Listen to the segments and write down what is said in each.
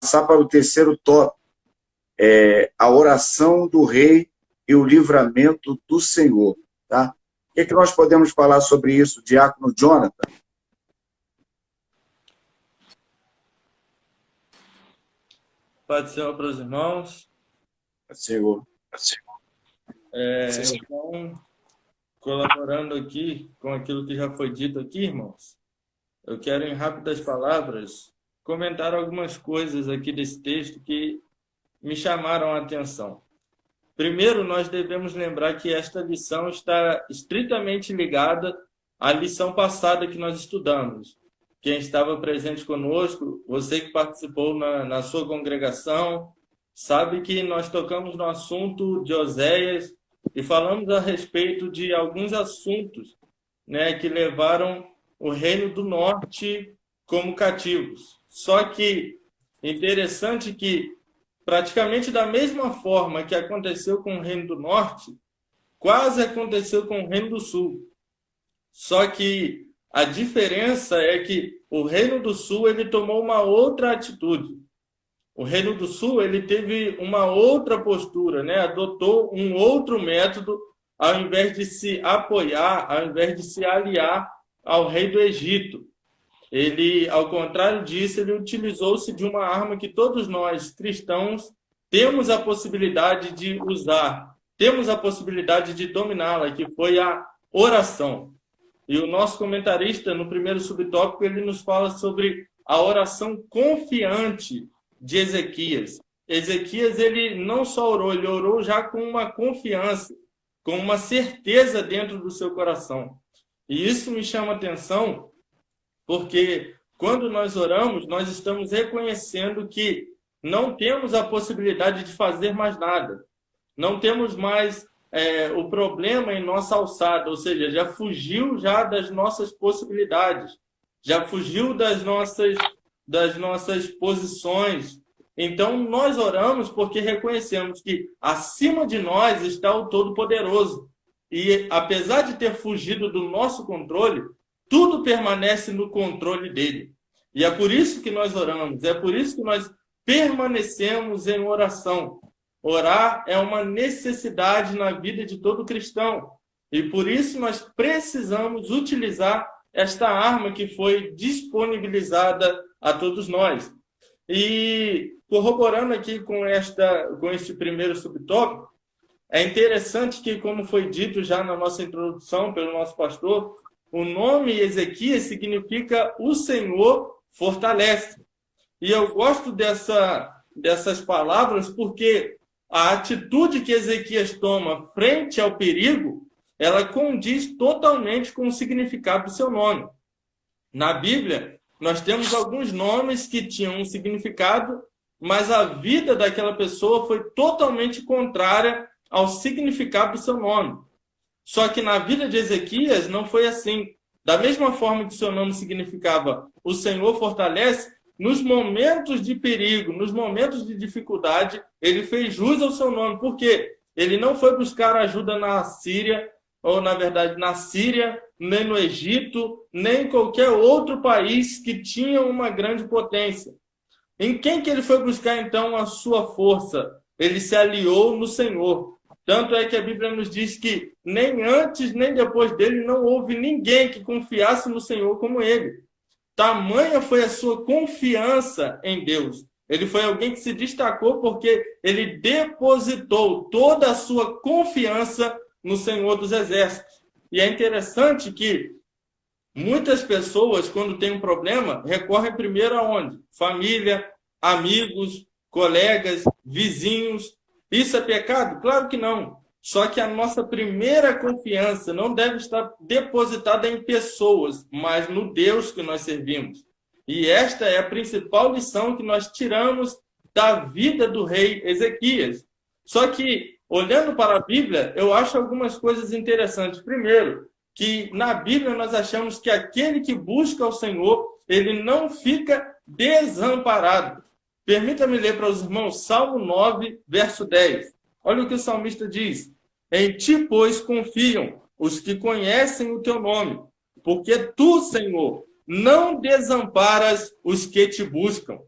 passar para o terceiro tópico, a oração do rei e o livramento do Senhor. Tá? O que nós podemos falar sobre isso, Diácono Jonathan? Pode ser para os irmãos. Senhor. Então, colaborando aqui com aquilo que já foi dito aqui, irmãos, eu quero, em rápidas palavras, comentar algumas coisas aqui desse texto que me chamaram a atenção. Primeiro, nós devemos lembrar que esta lição está estritamente ligada à lição passada que nós estudamos. Quem estava presente conosco, você que participou na sua congregação, sabe que nós tocamos no assunto de Oséias e falamos a respeito de alguns assuntos, né, que levaram o Reino do Norte como cativos. Só que interessante que, praticamente da mesma forma que aconteceu com o Reino do Norte, quase aconteceu com o Reino do Sul. Só que a diferença é que o Reino do Sul ele tomou uma outra atitude. O Reino do Sul ele teve uma outra postura, né? Adotou um outro método, ao invés de se apoiar, ao invés de se aliar ao rei do Egito. Ele, ao contrário disso, ele utilizou-se de uma arma que todos nós, cristãos, temos a possibilidade de usar, temos a possibilidade de dominá-la, que foi a oração. E o nosso comentarista, no primeiro subtópico, ele nos fala sobre a oração confiante de Ezequias. Ezequias, ele não só orou, ele orou já com uma confiança, com uma certeza dentro do seu coração. E isso me chama a atenção, porque quando nós oramos, nós estamos reconhecendo que não temos a possibilidade de fazer mais nada. Não temos mais o problema em nossa alçada, ou seja, já fugiu já das nossas possibilidades, já fugiu das nossas posições. Então, nós oramos porque reconhecemos que acima de nós está o Todo-Poderoso. E, apesar de ter fugido do nosso controle, tudo permanece no controle dele. E é por isso que nós oramos, é por isso que nós permanecemos em oração. Orar é uma necessidade na vida de todo cristão. E por isso nós precisamos utilizar esta arma que foi disponibilizada a todos nós. E corroborando aqui com este primeiro subtópico, é interessante que, como foi dito já na nossa introdução pelo nosso pastor, o nome Ezequias significa o Senhor fortalece. E eu gosto dessas palavras porque a atitude que Ezequias toma frente ao perigo, ela condiz totalmente com o significado do seu nome. Na Bíblia, nós temos alguns nomes que tinham um significado, mas a vida daquela pessoa foi totalmente contrária ao significado do seu nome. Só que na vida de Ezequias não foi assim. Da mesma forma que seu nome significava o Senhor fortalece, nos momentos de perigo, nos momentos de dificuldade, ele fez jus ao seu nome. Por quê? Ele não foi buscar ajuda na Síria, ou na verdade na Síria, nem no Egito, nem em qualquer outro país que tinha uma grande potência. Em quem que ele foi buscar então a sua força? Ele se aliou no Senhor. Tanto é que a Bíblia nos diz que nem antes nem depois dele não houve ninguém que confiasse no Senhor como ele. Tamanha foi a sua confiança em Deus. Ele foi alguém que se destacou porque ele depositou toda a sua confiança no Senhor dos Exércitos. E é interessante que muitas pessoas, quando têm um problema, recorrem primeiro aonde? Família, amigos, colegas, vizinhos. Isso é pecado? Claro que não. Só que a nossa primeira confiança não deve estar depositada em pessoas, mas no Deus que nós servimos. E esta é a principal lição que nós tiramos da vida do rei Ezequias. Só que, olhando para a Bíblia, eu acho algumas coisas interessantes. Primeiro, que na Bíblia nós achamos que aquele que busca o Senhor, ele não fica desamparado. Permita-me ler para os irmãos Salmo 9, verso 10. Olha o que o salmista diz. Em ti, pois, confiam os que conhecem o teu nome, porque tu, Senhor, não desamparas os que te buscam.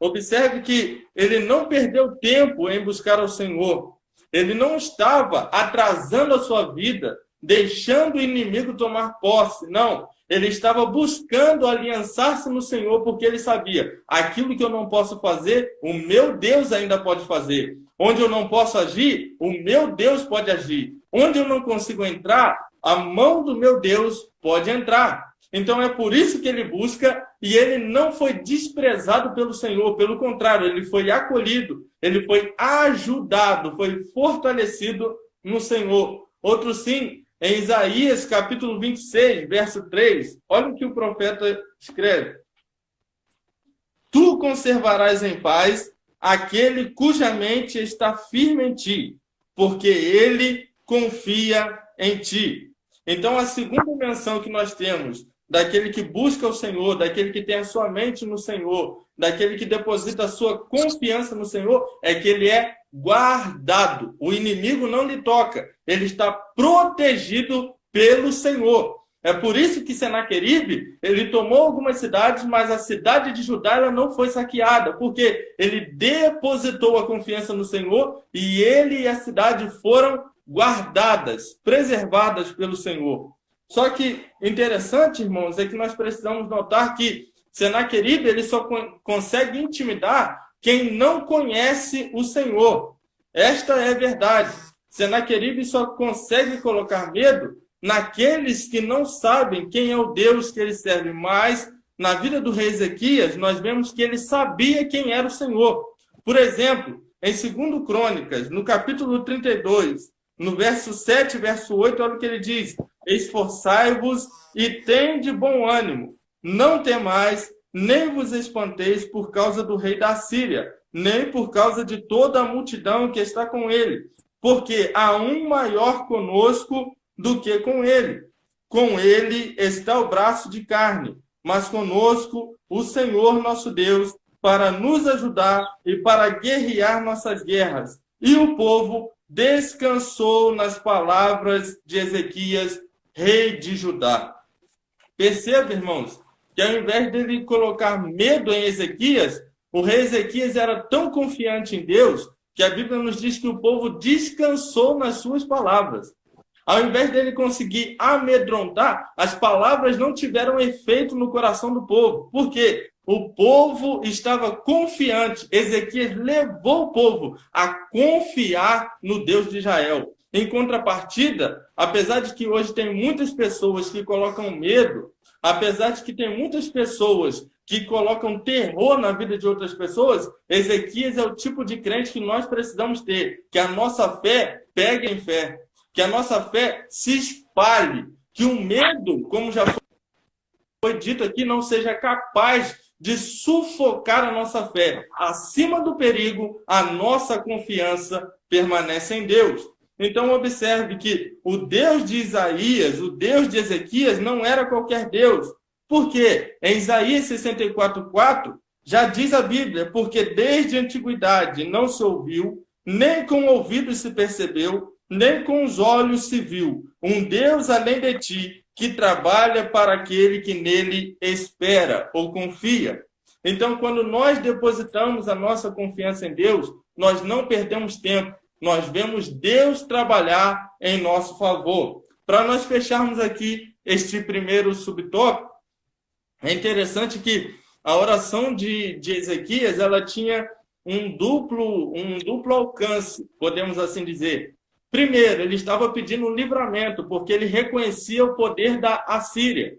Observe que ele não perdeu tempo em buscar ao Senhor. Ele não estava atrasando a sua vida, deixando o inimigo tomar posse. Não, ele estava buscando aliançar-se no Senhor, porque ele sabia, aquilo que eu não posso fazer, o meu Deus ainda pode fazer. Onde eu não posso agir, o meu Deus pode agir. Onde eu não consigo entrar, a mão do meu Deus pode entrar. Então é por isso que ele busca, e ele não foi desprezado pelo Senhor, pelo contrário, ele foi acolhido, ele foi ajudado, foi fortalecido no Senhor. Outro sim, em Isaías capítulo 26, verso 3, olha o que o profeta escreve. Tu conservarás em paz aquele cuja mente está firme em ti, porque ele confia em ti. Então a segunda menção que nós temos daquele que busca o Senhor, daquele que tem a sua mente no Senhor, daquele que deposita a sua confiança no Senhor, é que ele é guardado. O inimigo não lhe toca. Ele está protegido pelo Senhor. É por isso que Senaqueribe, ele tomou algumas cidades, mas a cidade de Judá ela não foi saqueada, porque ele depositou a confiança no Senhor e ele e a cidade foram guardadas, preservadas pelo Senhor. Só que interessante, irmãos, é que nós precisamos notar que Senaqueribe ele só consegue intimidar quem não conhece o Senhor. Esta é a verdade. Senaqueribe só consegue colocar medo naqueles que não sabem quem é o Deus que ele serve. Mas, na vida do rei Ezequias, nós vemos que ele sabia quem era o Senhor. Por exemplo, em 2 Crônicas, no capítulo 32, no verso 7, verso 8, olha o que ele diz. Esforçai-vos e tende bom ânimo. Não temais, nem vos espanteis por causa do rei da Síria, nem por causa de toda a multidão que está com ele. Porque há um maior conosco do que com ele. Com ele está o braço de carne, mas conosco o Senhor nosso Deus, para nos ajudar e para guerrear nossas guerras. E o povo descansou nas palavras de Ezequias, rei de Judá. Perceba, irmãos, que ao invés dele colocar medo em Ezequias, o rei Ezequias era tão confiante em Deus que a Bíblia nos diz que o povo descansou nas suas palavras. Ao invés dele conseguir amedrontar, as palavras não tiveram efeito no coração do povo. Por quê? O povo estava confiante. Ezequias levou o povo a confiar no Deus de Israel. Em contrapartida, apesar de que hoje tem muitas pessoas que colocam medo, apesar de que tem muitas pessoas que colocam terror na vida de outras pessoas, Ezequias é o tipo de crente que nós precisamos ter. Que a nossa fé pegue em fé. Que a nossa fé se espalhe. Que o medo, como já foi dito aqui, não seja capaz de sufocar a nossa fé. Acima do perigo, a nossa confiança permanece em Deus. Então, observe que o Deus de Isaías, o Deus de Ezequias, não era qualquer Deus. Por quê? Em Isaías 64:4, já diz a Bíblia, porque desde a antiguidade não se ouviu, nem com o ouvido se percebeu, nem com os olhos se viu, um Deus além de ti, que trabalha para aquele que nele espera ou confia. Então, quando nós depositamos a nossa confiança em Deus, nós não perdemos tempo. Nós vemos Deus trabalhar em nosso favor. Para nós fecharmos aqui este primeiro subtópico, é interessante que a oração de Ezequias ela tinha um duplo alcance, podemos assim dizer. Primeiro, ele estava pedindo um livramento, porque ele reconhecia o poder da Assíria.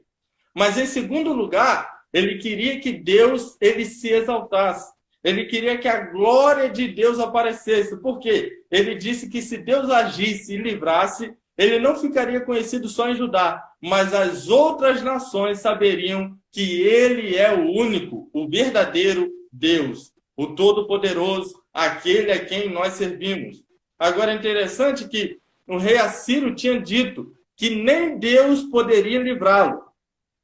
Mas, em segundo lugar, ele queria que Deus ele se exaltasse. Ele queria que a glória de Deus aparecesse. Por quê? Ele disse que se Deus agisse e livrasse, ele não ficaria conhecido só em Judá, mas as outras nações saberiam que ele é o único, o verdadeiro Deus, o Todo-Poderoso, aquele a quem nós servimos. Agora é interessante que o rei Assírio tinha dito que nem Deus poderia livrá-lo.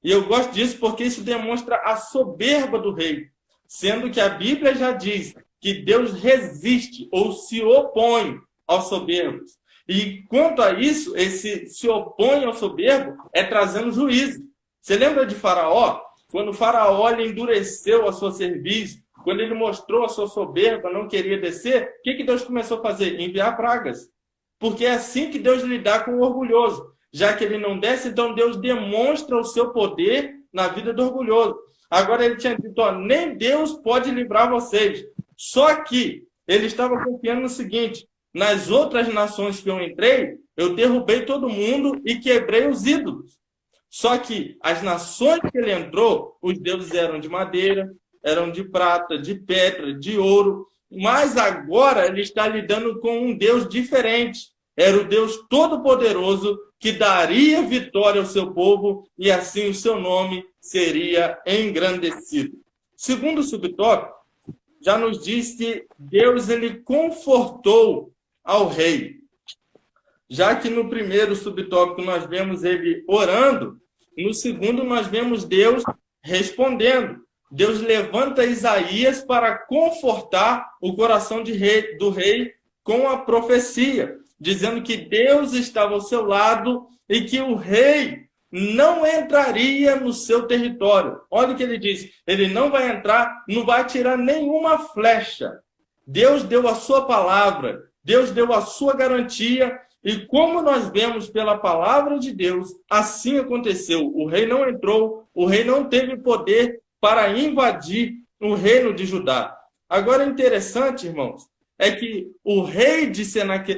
E eu gosto disso porque isso demonstra a soberba do rei, sendo que a Bíblia já diz que Deus resiste ou se opõe aos soberbos. E quanto a isso, esse se opõe ao soberbo é trazendo juízo. Você lembra de Faraó? Quando Faraó lhe endureceu a sua cerviz, quando ele mostrou a sua soberba, não queria descer, o que Deus começou a fazer? Enviar pragas. Porque é assim que Deus lidar com o orgulhoso. Já que ele não desce, então Deus demonstra o seu poder na vida do orgulhoso. Agora ele tinha dito, ó, nem Deus pode livrar vocês. Só que ele estava confiando no seguinte, nas outras nações que eu entrei, eu derrubei todo mundo e quebrei os ídolos. Só que as nações que ele entrou, os deuses eram de madeira, eram de prata, de pedra, de ouro. Mas agora ele está lidando com um Deus diferente. Era o Deus Todo-Poderoso que daria vitória ao seu povo e assim o seu nome seria engrandecido. Segundo subtópico, já nos diz que Deus ele confortou ao rei. Já que no primeiro subtópico nós vemos ele orando, no segundo nós vemos Deus respondendo. Deus levanta Isaías para confortar o coração do rei com a profecia, dizendo que Deus estava ao seu lado e que o rei não entraria no seu território. Olha o que ele diz, ele não vai entrar, não vai tirar nenhuma flecha. Deus deu a sua palavra, Deus deu a sua garantia, e como nós vemos pela palavra de Deus, assim aconteceu. O rei não entrou, o rei não teve poder para invadir o reino de Judá. Agora, interessante, irmãos, é que o rei de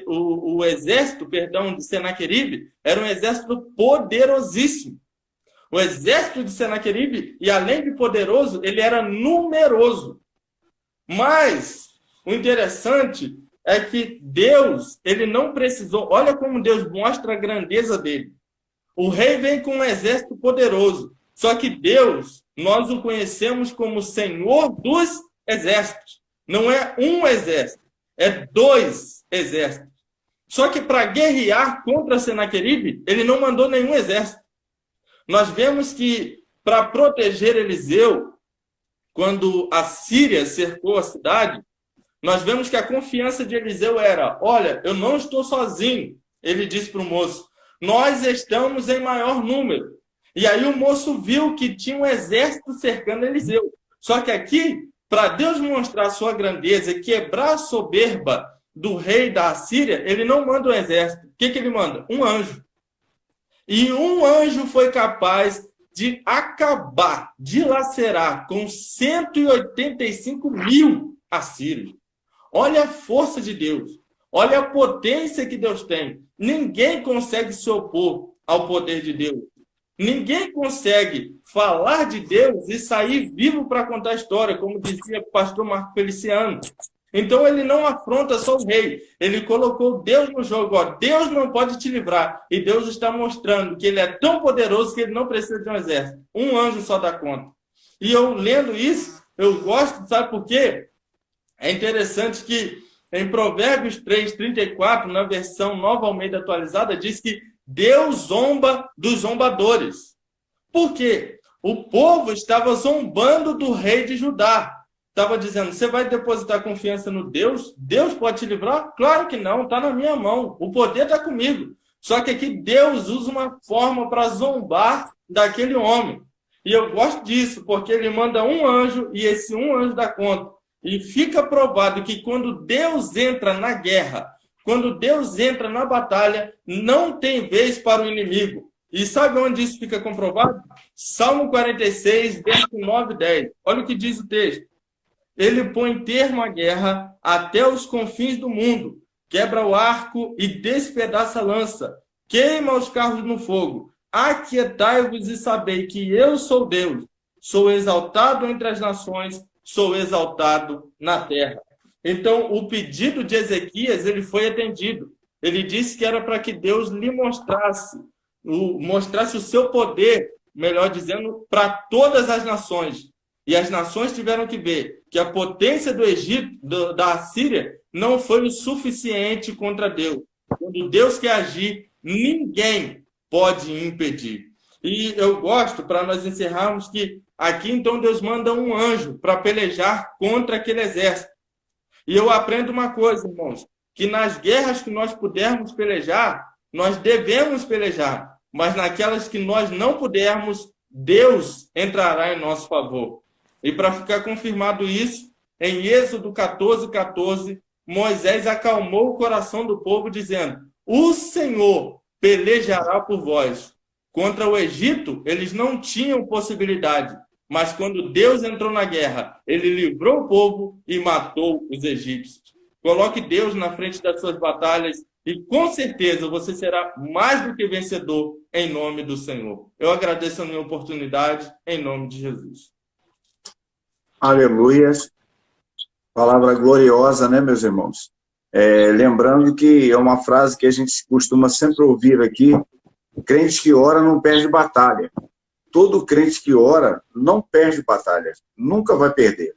o exército, de Senaqueribe, era um exército poderosíssimo. O exército de Senaqueribe, e além de poderoso, ele era numeroso. Mas o interessante é que Deus, ele não precisou... Olha como Deus mostra a grandeza dele. O rei vem com um exército poderoso. Só que Deus, nós o conhecemos como Senhor dos exércitos. Não é um exército, é 2 exércitos. Só que para guerrear contra Senaqueribe, ele não mandou nenhum exército. Nós vemos que para proteger Eliseu, quando a Síria cercou a cidade, nós vemos que a confiança de Eliseu era, olha, eu não estou sozinho. Ele disse para o moço, nós estamos em maior número. E aí o moço viu que tinha um exército cercando Eliseu. Só que aqui, para Deus mostrar a sua grandeza e quebrar a soberba do rei da Assíria, ele não manda um exército. O que ele manda? Um anjo. E um anjo foi capaz de acabar, dilacerar com 185 mil assírios. Olha a força de Deus. Olha a potência que Deus tem. Ninguém consegue se opor ao poder de Deus. Ninguém consegue falar de Deus e sair vivo para contar a história, como dizia o pastor Marco Feliciano. Então ele não afronta só o rei. Ele colocou Deus no jogo. Ó, Deus não pode te livrar. E Deus está mostrando que ele é tão poderoso que ele não precisa de um exército. Um anjo só dá conta. E eu lendo isso, eu gosto, sabe por quê? É interessante que em Provérbios 3:34, na versão Nova Almeida Atualizada, diz que Deus zomba dos zombadores. Por quê? O povo estava zombando do rei de Judá. Estava dizendo, você vai depositar confiança no Deus? Deus pode te livrar? Claro que não, está na minha mão. O poder está comigo. Só que aqui Deus usa uma forma para zombar daquele homem. E eu gosto disso, porque ele manda um anjo e esse um anjo dá conta. E fica provado que quando Deus entra na guerra, quando Deus entra na batalha, não tem vez para o inimigo. E sabe onde isso fica comprovado? Salmo 46, verso 9 e 10. Olha o que diz o texto. Ele põe termo à guerra até os confins do mundo, quebra o arco e despedaça a lança, queima os carros no fogo. Aquietai-vos e sabei que eu sou Deus, sou exaltado entre as nações, sou exaltado na terra. Então, o pedido de Ezequias, ele foi atendido. Ele disse que era para que Deus lhe mostrasse o seu poder, melhor dizendo, para todas as nações. E as nações tiveram que ver que a potência do Egito, da Assíria, não foi o suficiente contra Deus. Quando Deus quer agir, ninguém pode impedir. E eu gosto, para nós encerrarmos, que aqui então Deus manda um anjo para pelejar contra aquele exército. E eu aprendo uma coisa, irmãos, que nas guerras que nós pudermos pelejar, nós devemos pelejar, mas naquelas que nós não pudermos, Deus entrará em nosso favor. E para ficar confirmado isso, Em Êxodo 14:14, Moisés acalmou o coração do povo, dizendo: o Senhor pelejará por vós. Contra o Egito, eles não tinham possibilidade, mas quando Deus entrou na guerra, ele livrou o povo e matou os egípcios. Coloque Deus na frente das suas batalhas e com certeza você será mais do que vencedor em nome do Senhor. Eu agradeço a minha oportunidade em nome de Jesus. Aleluia. Palavra gloriosa, né, meus irmãos? Lembrando que é uma frase que a gente costuma sempre ouvir aqui: crente que ora não perde batalha. Todo crente que ora não perde batalha, nunca vai perder.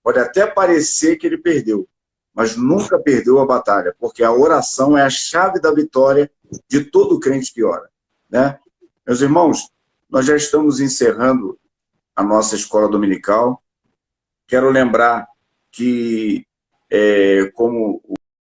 Pode até parecer que ele perdeu, mas nunca perdeu a batalha, porque a oração é a chave da vitória de todo crente que ora, né? Meus irmãos, nós já estamos encerrando a nossa escola dominical. Quero lembrar que, como